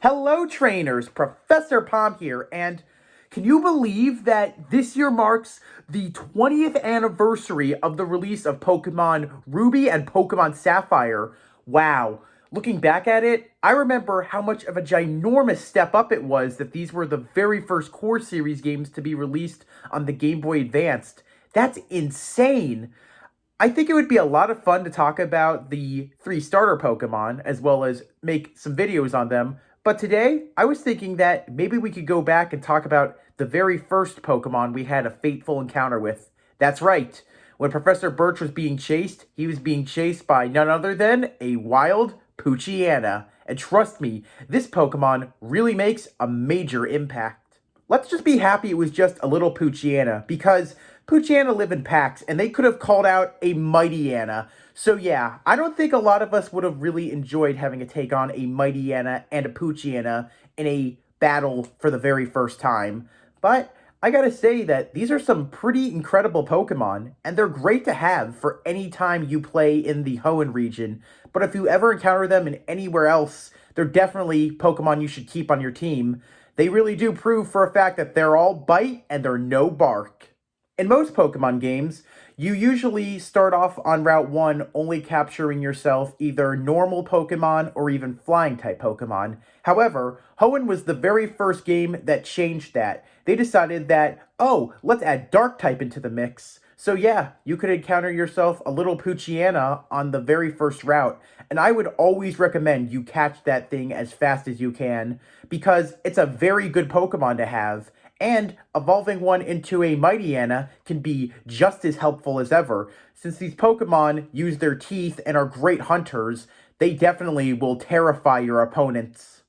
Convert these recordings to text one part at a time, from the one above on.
Hello, trainers. Professor Palm here, and can you believe that this year marks the 20th anniversary of the release of Pokemon Ruby and Pokemon Sapphire? Wow. Looking back at it, I remember how much of a ginormous step up it was that these were the very first core series games to be released on the Game Boy Advanced. That's insane. I think it would be a lot of fun to talk about the three starter Pokemon, as well as make some videos on them. But today, I was thinking that maybe we could go back and talk about the very first Pokemon we had a fateful encounter with. That's right. When Professor Birch was being chased, he was being chased by none other than a wild Poochyena. And trust me, this Pokemon really makes a major impact. Let's just be happy it was just a little Poochyena, because Poochyena live in packs, and they could have called out a Mightyena. So yeah, I don't think a lot of us would have really enjoyed having to take on a Mightyena and a Poochyena in a battle for the very first time. But I gotta say that these are some pretty incredible Pokemon, and they're great to have for any time you play in the Hoenn region. But if you ever encounter them in anywhere else, they're definitely Pokemon you should keep on your team. They really do prove for a fact that they're all bite and they're no bark. In most Pokemon games, you usually start off on Route 1 only capturing yourself either normal Pokemon or even flying type Pokemon. However, Hoenn was the very first game that changed that. They decided that, oh, let's add dark type into the mix. So yeah, you could encounter yourself a little Poochyena on the very first route, and I would always recommend you catch that thing as fast as you can, because it's a very good Pokemon to have, and evolving one into a Mightyena can be just as helpful as ever. Since these Pokemon use their teeth and are great hunters, they definitely will terrify your opponents.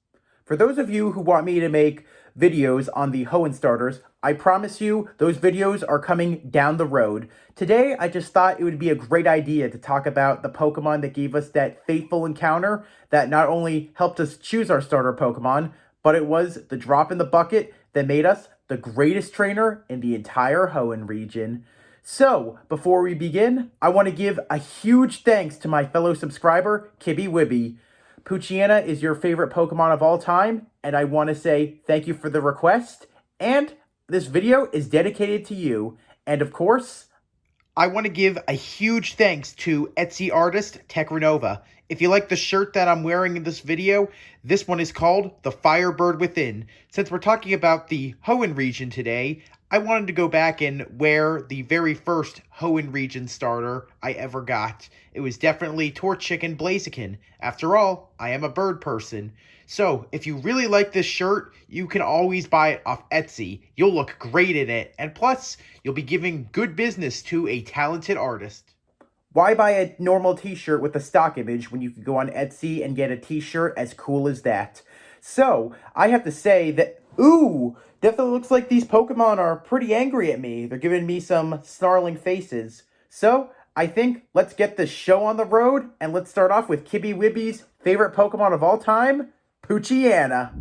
For those of you who want me to make videos on the Hoenn starters, I promise you those videos are coming down the road. Today, I just thought it would be a great idea to talk about the Pokemon that gave us that fateful encounter that not only helped us choose our starter Pokemon, but it was the drop in the bucket that made us the greatest trainer in the entire Hoenn region. So, before we begin, I want to give a huge thanks to my fellow subscriber, Kibby Wibby. Poochyena is your favorite Pokemon of all time, and I want to say thank you for the request, and this video is dedicated to you. And of course, I want to give a huge thanks to Etsy artist Tekranova. If you like the shirt that I'm wearing in this video, this one is called The Firebird Within. Since we're talking about the Hoenn region today, I wanted to go back and wear the very first Hoenn region starter I ever got. It was definitely Torchic Blaziken. After all, I am a bird person. So, if you really like this shirt, you can always buy it off Etsy. You'll look great in it, and plus, you'll be giving good business to a talented artist. Why buy a normal t-shirt with a stock image when you can go on Etsy and get a t-shirt as cool as that? So, I have to say that, ooh, definitely looks like these Pokemon are pretty angry at me. They're giving me some snarling faces. So, I think let's get this show on the road, and let's start off with Kibby Wibby's favorite Pokemon of all time, Poochyena.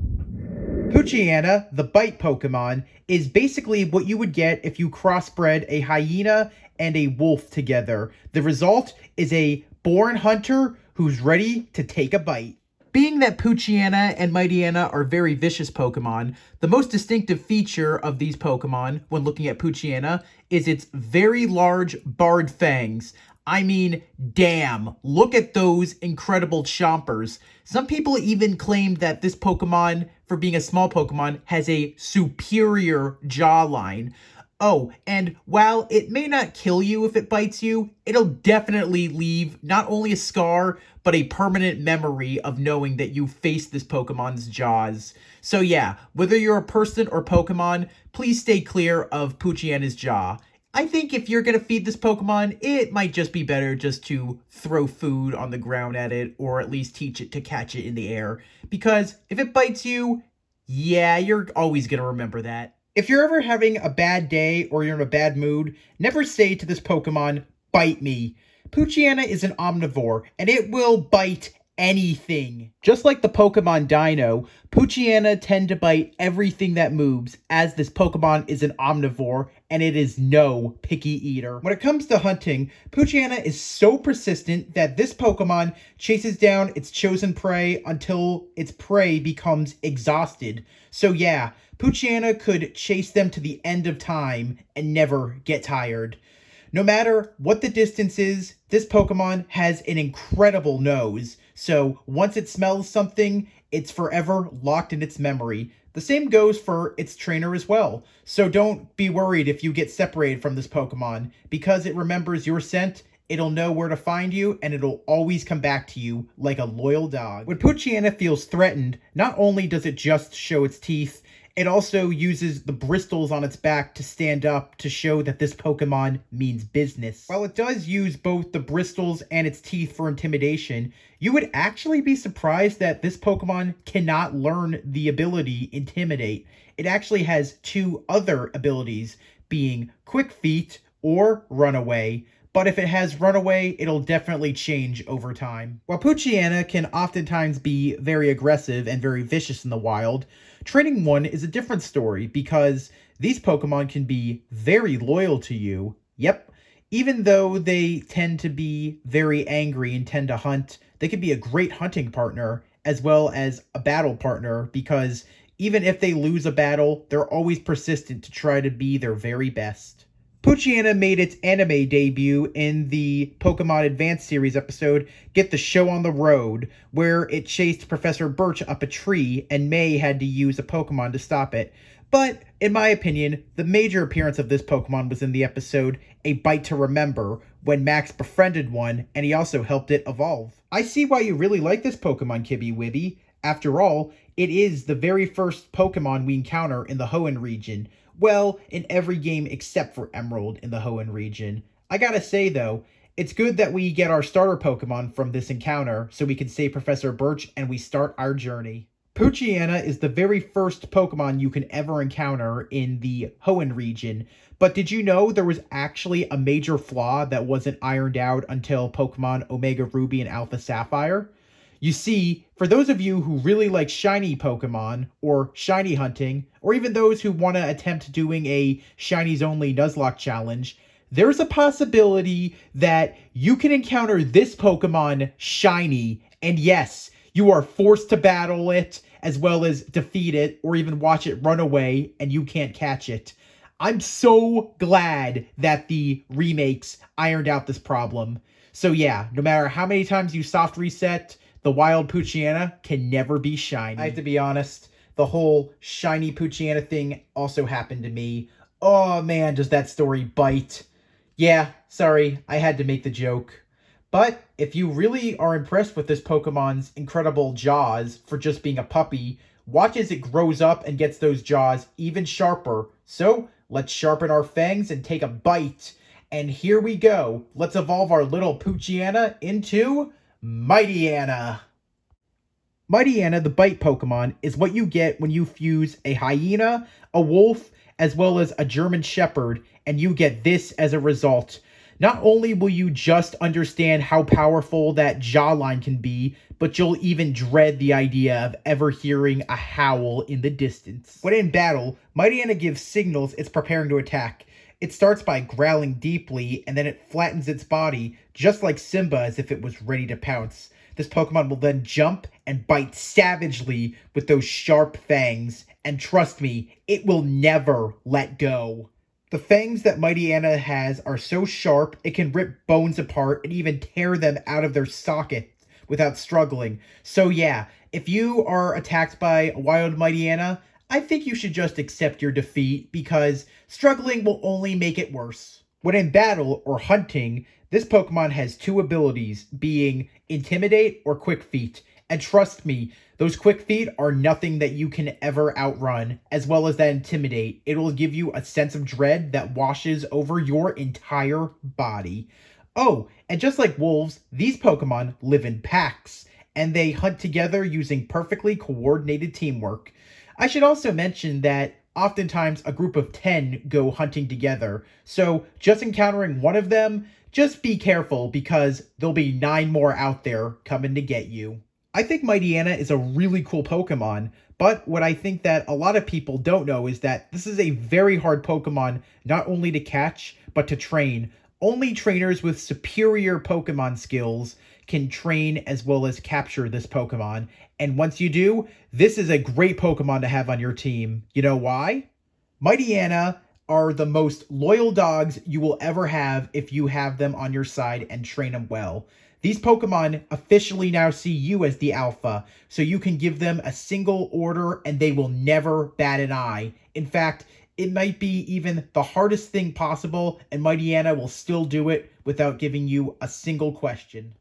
Poochyena, the bite Pokemon, is basically what you would get if you crossbred a hyena and a wolf together. The result is a born hunter who's ready to take a bite. Being that Poochyena and Mightyena are very vicious Pokemon, the most distinctive feature of these Pokemon, when looking at Poochyena, is its very large barred fangs. I mean, damn, look at those incredible chompers. Some people even claim that this Pokemon, for being a small Pokemon, has a superior jawline. Oh, and while it may not kill you if it bites you, it'll definitely leave not only a scar, but a permanent memory of knowing that you faced this Pokemon's jaws. So yeah, whether you're a person or Pokemon, please stay clear of Poochyena's jaw. I think if you're going to feed this Pokemon, it might just be better just to throw food on the ground at it, or at least teach it to catch it in the air. Because if it bites you, yeah, you're always going to remember that. If you're ever having a bad day or you're in a bad mood, never say to this Pokemon, bite me. Poochyena is an omnivore, and it will bite anything. Just like the Pokemon Dino, Poochyena tend to bite everything that moves, as this Pokemon is an omnivore and it is no picky eater. When it comes to hunting, Poochyena is so persistent that this Pokemon chases down its chosen prey until its prey becomes exhausted. So yeah, Poochyena could chase them to the end of time and never get tired. No matter what the distance is, this Pokemon has an incredible nose, so once it smells something, it's forever locked in its memory. The same goes for its trainer as well, so don't be worried if you get separated from this Pokemon. Because it remembers your scent, it'll know where to find you, and it'll always come back to you like a loyal dog. When Poochyena feels threatened, not only does it just show its teeth, it also uses the bristles on its back to stand up to show that this Pokemon means business. While it does use both the bristles and its teeth for intimidation, you would actually be surprised that this Pokemon cannot learn the ability Intimidate. It actually has two other abilities, being Quick Feet or Runaway. But if it has Runaway, it'll definitely change over time. While Poochyena can oftentimes be very aggressive and very vicious in the wild, training one is a different story because these Pokemon can be very loyal to you. Yep, even though they tend to be very angry and tend to hunt, they can be a great hunting partner as well as a battle partner because even if they lose a battle, they're always persistent to try to be their very best. Poochyena made its anime debut in the Pokemon Advanced Series episode Get the Show on the Road, where it chased Professor Birch up a tree and May had to use a Pokemon to stop it. But, in my opinion, the major appearance of this Pokemon was in the episode A Bite to Remember, when Max befriended one and he also helped it evolve. I see why you really like this Pokemon, Kibby Wibby. After all, it is the very first Pokemon we encounter in the Hoenn region. Well, in every game except for Emerald in the Hoenn region. I gotta say though, it's good that we get our starter Pokemon from this encounter so we can save Professor Birch and we start our journey. Poochyena is the very first Pokemon you can ever encounter in the Hoenn region, but did you know there was actually a major flaw that wasn't ironed out until Pokemon Omega Ruby and Alpha Sapphire? You see, for those of you who really like shiny Pokemon, or shiny hunting, or even those who want to attempt doing a shinies only Nuzlocke challenge, there's a possibility that you can encounter this Pokemon shiny, and yes, you are forced to battle it, as well as defeat it, or even watch it run away, and you can't catch it. I'm so glad that the remakes ironed out this problem. So yeah, no matter how many times you soft reset, the wild Poochyena can never be shiny. I have to be honest, the whole shiny Poochyena thing also happened to me. Oh man, does that story bite. Yeah, sorry, I had to make the joke. But if you really are impressed with this Pokemon's incredible jaws for just being a puppy, watch as it grows up and gets those jaws even sharper. So, let's sharpen our fangs and take a bite. And here we go. Let's evolve our little Poochyena into Mightyena. Mightyena, the bite Pokemon, is what you get when you fuse a hyena, a wolf, as well as a German Shepherd, and you get this as a result. Not only will you just understand how powerful that jawline can be, but you'll even dread the idea of ever hearing a howl in the distance. When in battle, Mightyena gives signals it's preparing to attack. It starts by growling deeply, and then it flattens its body, just like Simba as if it was ready to pounce. This Pokemon will then jump and bite savagely with those sharp fangs, and trust me, it will never let go. The fangs that Mightyena has are so sharp, it can rip bones apart and even tear them out of their sockets without struggling. So yeah, if you are attacked by a wild Mightyena, I think you should just accept your defeat because struggling will only make it worse. When in battle or hunting, this Pokemon has two abilities, being Intimidate or Quick Feet. And trust me, those Quick Feet are nothing that you can ever outrun, as well as that Intimidate. It will give you a sense of dread that washes over your entire body. Oh, and just like wolves, these Pokemon live in packs, and they hunt together using perfectly coordinated teamwork. I should also mention that oftentimes a group of 10 go hunting together, so just encountering one of them, just be careful because there'll be 9 more out there coming to get you. I think Mightyena is a really cool Pokemon, but what I think that a lot of people don't know is that this is a very hard Pokemon not only to catch, but to train. Only trainers with superior Pokemon skills can train as well as capture this Pokemon. And once you do, this is a great Pokemon to have on your team. You know why? Mightyena are the most loyal dogs you will ever have if you have them on your side and train them well. These Pokemon officially now see you as the alpha, so you can give them a single order and they will never bat an eye. In fact, it might be even the hardest thing possible, and Mightyena will still do it without giving you a single question.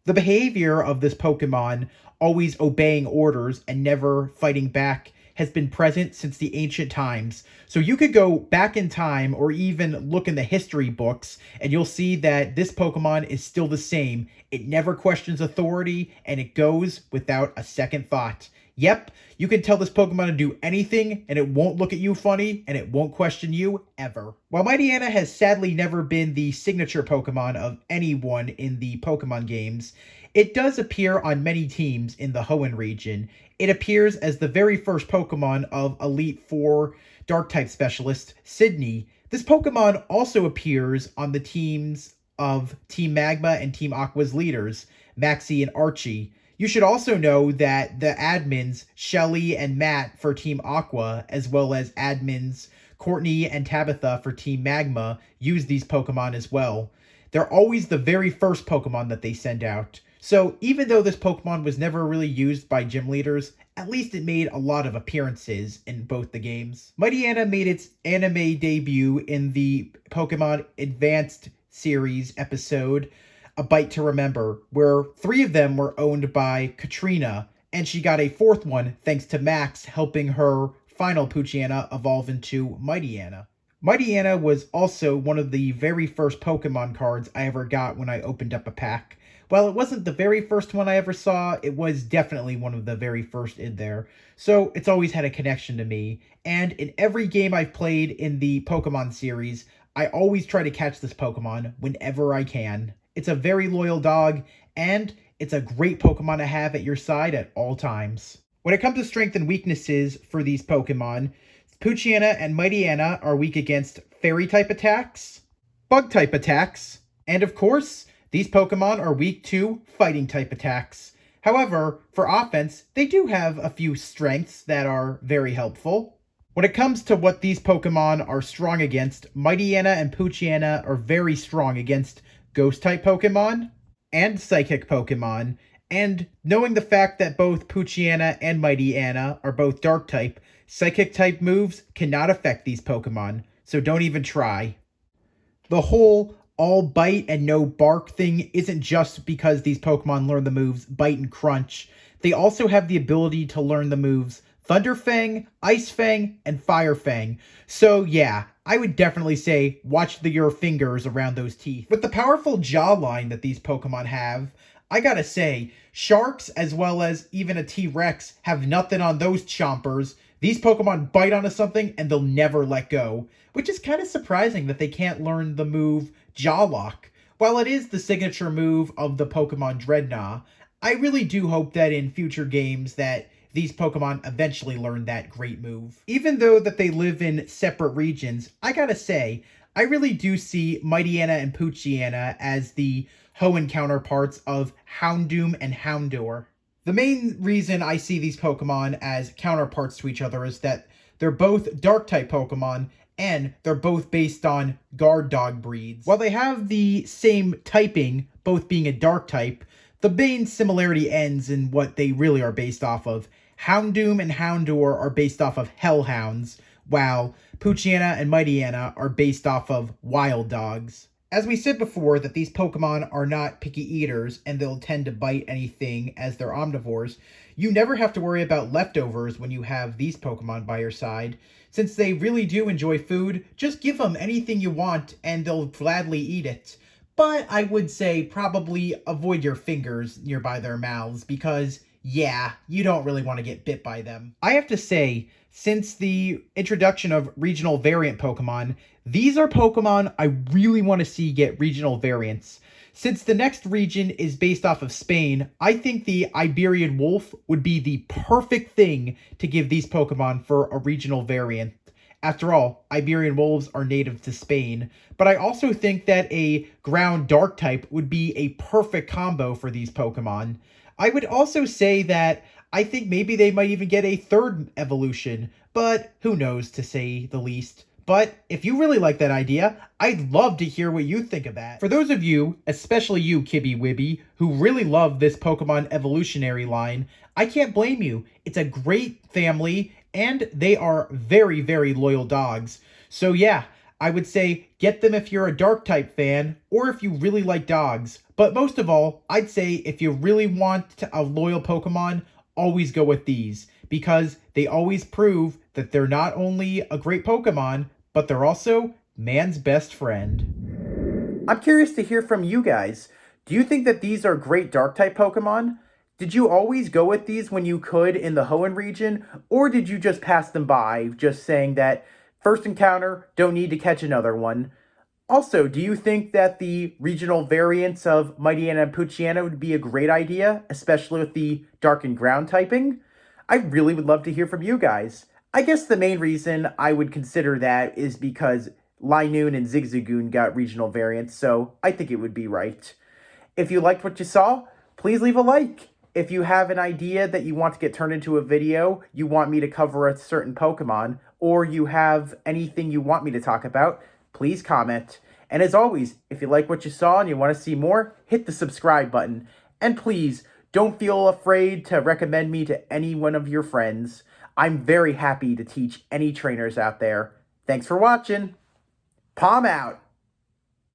The behavior of this Pokemon, always obeying orders and never fighting back, has been present since the ancient times. So you could go back in time or even look in the history books and you'll see that this Pokemon is still the same. It never questions authority and it goes without a second thought. Yep, you can tell this Pokemon to do anything and it won't look at you funny and it won't question you ever. While Mightyena has sadly never been the signature Pokemon of anyone in the Pokemon games, it does appear on many teams in the Hoenn region. It appears as the very first Pokemon of Elite Four Dark-type specialist, Sydney. This Pokemon also appears on the teams of Team Magma and Team Aqua's leaders, Maxie and Archie. You should also know that the admins, Shelly and Matt for Team Aqua, as well as admins Courtney and Tabitha for Team Magma, use these Pokemon as well. They're always the very first Pokemon that they send out. So even though this Pokemon was never really used by gym leaders, at least it made a lot of appearances in both the games. Mightyena made its anime debut in the Pokemon Advanced series episode, A Bite to Remember, where 3 of them were owned by Katrina, and she got a 4th one thanks to Max helping her final Poochyena evolve into Mightyena. Mightyena was also one of the very first Pokemon cards I ever got when I opened up a pack. While it wasn't the very first one I ever saw, it was definitely one of the very first in there. So it's always had a connection to me. And in every game I've played in the Pokemon series, I always try to catch this Pokemon whenever I can. It's a very loyal dog, and it's a great Pokemon to have at your side at all times. When it comes to strength and weaknesses for these Pokemon, Poochyena and Mightyena are weak against Fairy-type attacks, Bug-type attacks, and of course, these Pokemon are weak to Fighting-type attacks. However, for offense, they do have a few strengths that are very helpful. When it comes to what these Pokemon are strong against, Mightyena and Poochyena are very strong against Ghost-type Pokemon and Psychic Pokemon. And knowing the fact that both Poochyena and Mightyena are both Dark-type, Psychic-type moves cannot affect these Pokemon, so don't even try. The whole all bite and no bark thing isn't just because these Pokemon learn the moves Bite and Crunch. They also have the ability to learn the moves Thunder Fang, Ice Fang, and Fire Fang. So yeah, I would definitely say watch your fingers around those teeth. With the powerful jawline that these Pokemon have, I gotta say, sharks as well as even a T-Rex have nothing on those chompers. These Pokemon bite onto something and they'll never let go, which is kind of surprising that they can't learn the move Jaw Lock. While it is the signature move of the Pokemon Dreadnought, I really do hope that in future games that these Pokemon eventually learn that great move. Even though that they live in separate regions, I gotta say, I really do see Mightyena and Poochyena as the Hoenn counterparts of Houndoom and Houndour. The main reason I see these Pokemon as counterparts to each other is that they're both Dark-type Pokemon, and they're both based on guard dog breeds. While they have the same typing, both being a Dark-type, the main similarity ends in what they really are based off of. Houndoom and Houndour are based off of Hellhounds, while Poochyena and Mightyena are based off of wild dogs. As we said before, that these Pokemon are not picky eaters and they'll tend to bite anything as they're omnivores, you never have to worry about leftovers when you have these Pokemon by your side. Since they really do enjoy food, just give them anything you want and they'll gladly eat it. But I would say probably avoid your fingers nearby their mouths because Yeah, you don't really want to get bit by them. I have to say, since the introduction of regional variant Pokemon, these are Pokemon I really want to see get regional variants. Since the next region is based off of Spain, I think the Iberian Wolf would be the perfect thing to give these Pokemon for a regional variant. After all, Iberian wolves are native to Spain, but I also think that a ground dark type would be a perfect combo for these Pokemon. I would also say that I think maybe they might even get a third evolution, but who knows to say the least. But if you really like that idea, I'd love to hear what you think of that. For those of you, especially you, Kibby Wibby, who really love this Pokemon evolutionary line, I can't blame you. It's a great family, and they are very, very loyal dogs. So yeah, I would say get them if you're a dark type fan, or if you really like dogs. But most of all, I'd say if you really want a loyal Pokemon, always go with these, because they always prove that they're not only a great Pokemon, but they're also man's best friend. I'm curious to hear from you guys. Do you think that these are great Dark-type Pokemon? Did you always go with these when you could in the Hoenn region, or did you just pass them by, just saying that first encounter, don't need to catch another one? Also, do you think that the regional variants of Mightyena and Poochyena would be a great idea, especially with the dark and ground typing? I really would love to hear from you guys. I guess the main reason I would consider that is because Linoon and Zigzagoon got regional variants, so I think it would be right. If you liked what you saw, please leave a like. If you have an idea that you want to get turned into a video, you want me to cover a certain Pokemon, or you have anything you want me to talk about, please comment. And as always, if you like what you saw and you want to see more, hit the subscribe button. And please, don't feel afraid to recommend me to any one of your friends. I'm very happy to teach any trainers out there. Thanks for watching. Palm out.